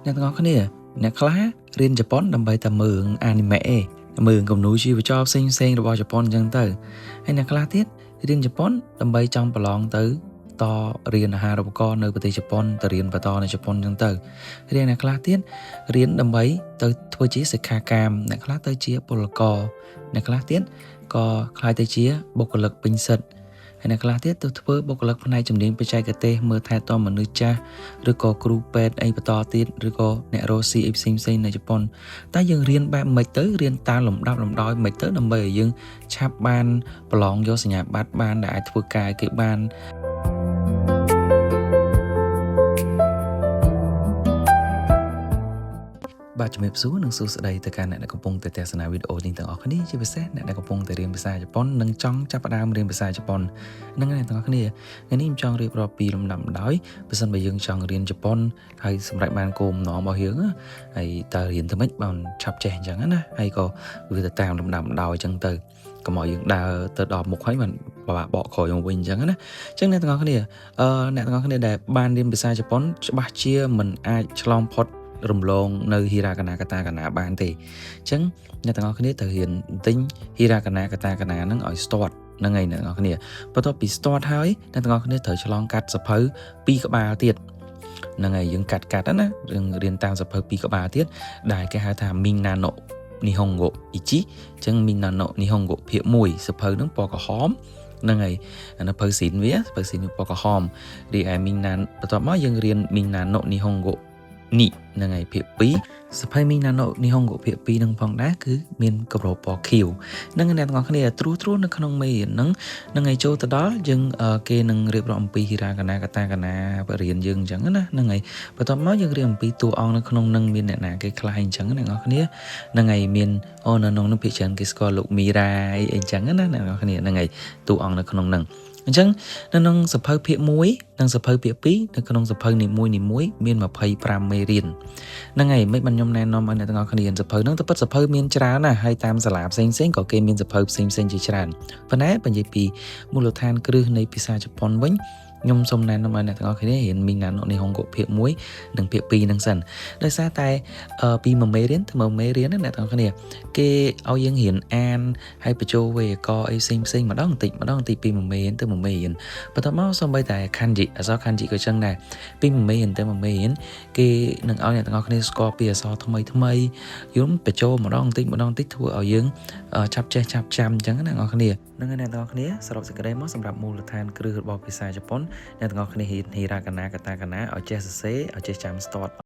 អ្នកទាំងអស់គ្នាអ្នកខ្លះរៀនជប៉ុនដើម្បីតែមើលអានីម៉េមើលគំនូរជីវចលផ្សេងៗរបស់ជប៉ុនអញ្ចឹងទៅហើយអ្នកខ្លះទៀតរៀនជប៉ុនដើម្បីចង់ប្រឡងទៅតរៀនអាហារូបករណ៍នៅប្រទេសជប៉ុនទៅរៀនបន្តនៅជប៉ុនអញ្ចឹងទៅរៀនអ្នកខ្លះទៀតរៀនដើម្បីទៅធ្វើជាសិក្ខាកាមអ្នកខ្លះទៅជាពលករអ្នកខ្លះទៀតក៏ខ្លាយទៅជាបុគ្គលិកពេញសិទ្ធិហើយអ្នកខ្លះទៀតទៅធ្វើបុគ្គលិកផ្នែកជំនាញបច្ចេកទេសមើលថែទាំមនុស្សចាស់ឬក៏គ្រូពេទ្យអីបន្តទៀតឬក៏អ្នករកស៊ីអីផ្សេងៗនៅជប៉ុនតែយើងរៀនបែបមិនទៅរៀនតាមលំដាប់លំដោយមិនទៅដើម្បីឲ្យយើងឆាប់បានប្រឡងយកសញ្ញាបត្របានដែលអាចធ្វើការឲ្យគេបានបាទជំរាបសួរនិងសួស្តីទៅកាន់អ្នកដែលកំពុងតែទស្សនាវីដេអូនេះទាំងអស់គ្នាជាពិសេសអ្នកដែលកំពុងតែរៀនភាសាជប៉ុននិងចង់ចាប់ផ្ដើមរៀនភាសាជប៉ុនហ្នឹងហើយអ្នកទាំងអស់គ្នាថ្ងៃនេះខ្ញុំចង់រៀបរាប់ពីលំដាប់លំដោយបើសិនបើយើងចង់រៀនជប៉ុនហើយសម្រាប់បានគោលបំណងរបស់យើងហើយតើរៀនទៅម៉េចបានឆាប់ចេះអញ្ចឹងណាហើយក៏វាទៅតាមលំដាប់លំដោយអញ្ចឹងទៅកុំឲ្យយើងដើរទៅដល់មុខហើយបានបកក្រោយមកវិញអញ្ចឹងណាអញ្ចឹងអ្នកទាំងអស់គ្នាអ្នកទាំងអស់គ្នាដែលបានរៀនភាសាជប៉ុនច្បាស់ជាមិនអាចឆ្លងផុតរំលងនៅហីរ៉ាកាណាកាតាកាណាបានទេអញ្ចឹងអ្នកទាំងអស់គ្នាត្រូវរៀនទិញហីរ៉ាកាណាកាតាកាណាហ្នឹងឲ្យ start ហ្នឹងហើយអ្នកទាំងអស់គ្នាបន្ទាប់ពី start ហើយអ្នកទាំងអស់គ្នាត្រូវឆ្លងកាត់សភៅ2ក្បាលទៀតហ្នឹងហើយយើងកាត់ណាយើងរៀនតាមសភៅ2ក្បាលទៀតដែលគេហៅថា Minano Nihongo Ichi អញ្ចឹង Minano Nihongo ភាគ1សភៅហ្នឹងពណ៌ក្រហមហ្នឹងហើយនៅភៅស៊ីនវាភៅស៊ីនពណ៌ក្រហមរីឯ Minano បន្ទាប់មកយើងរៀន Minano Nihongo នេះហ្នឹងហើយភាគ2សភៅ Minano Nihongo ភាគ2នឹងផងដែរគឺមានកម្រិតពណ៌ខៀវហ្នឹងអ្នកទាំងអស់គ្នាត្រួសនៅក្នុងមេរៀនហ្នឹងហើយចូលទៅដល់យើងគេនឹងរៀបរាប់អំពីហិរ៉ាកាណាកាតាកាណាបរិញ្ញាយើងអញ្ចឹងណាហ្នឹងហើយបន្ទាប់មកយើងរៀនអំពីតួអង្គនៅក្នុងនឹងមានអ្នកណាគេខ្លះអញ្ចឹងអ្នកទាំងអស់គ្នាហ្នឹងហើយមាននៅក្នុងនឹងភាគច្រើនគេស្គាល់លោកមីរ៉ាអីអញ្ចឹងណាអ្នកទាំងអស់គ្នាហ្នឹងហើយតួអង្គនៅក្នុងនឹងអញ្ចឹងនៅក្នុងសភៅភាគ1និងសភៅភាគ2នៅក្នុងសភៅនីមួយមាន25មេរៀនហ្នឹងហើយមិនបានខ្ញុំណែនាំឲ្យអ្នកទាំងអស់គ្នារៀនសភៅហ្នឹងទៅពិតសភៅមានច្រើនណាស់ហើយតាមសាលាផ្សេងៗក៏គេមានសភៅផ្សេងៗជាច្រើនប៉ុន្តែបើនិយាយពីមូលដ្ឋានគ្រឹះនៃភាសាជប៉ុនវិញខ្ញុំសូមណែនាំឲ្យអ្នកទាំងអស់គ្នារៀន Minano Nihongo ភាគ1និងភាគ2ហ្នឹងសិនដោយសារតែពី1មេរៀនទៅ1មេរៀនអ្នកទាំងអស់គ្នាគេឲ្យយើងរៀនអានហើយបញ្ចូលវេយ្យាករណ៍អីផ្សេងម្ដងបន្តិចពី1មេរៀនទៅ1មេរៀនបន្ទាប់មកសូម្បីតែ kanji អក្សរ kanji ក៏ចឹងដែរពី1មេរៀនទៅ1មេរៀនគេនឹងឲ្យអ្នកទាំងអស់គ្នាស្គាល់ពីអក្សរថ្មីយល់បញ្ចូលម្ដងបន្តិចធ្វើឲ្យយើងចាប់ចេះចាប់ចាំអញ្ចឹងណាអ្នកទាំងអស់គ្នានឹងអ្នកទាំងអស់គ្នាសរុបសេចក្តីមកសម្រាប់មូលដ្ឋានគ្រឹះរបស់ភាសាជប៉ុនអ្នកទាំងអស់គ្នាហ៊ានហីរ៉ាកាណាកាតាកាណាឲ្យចេះសរសេរឲ្យចេះចាំ start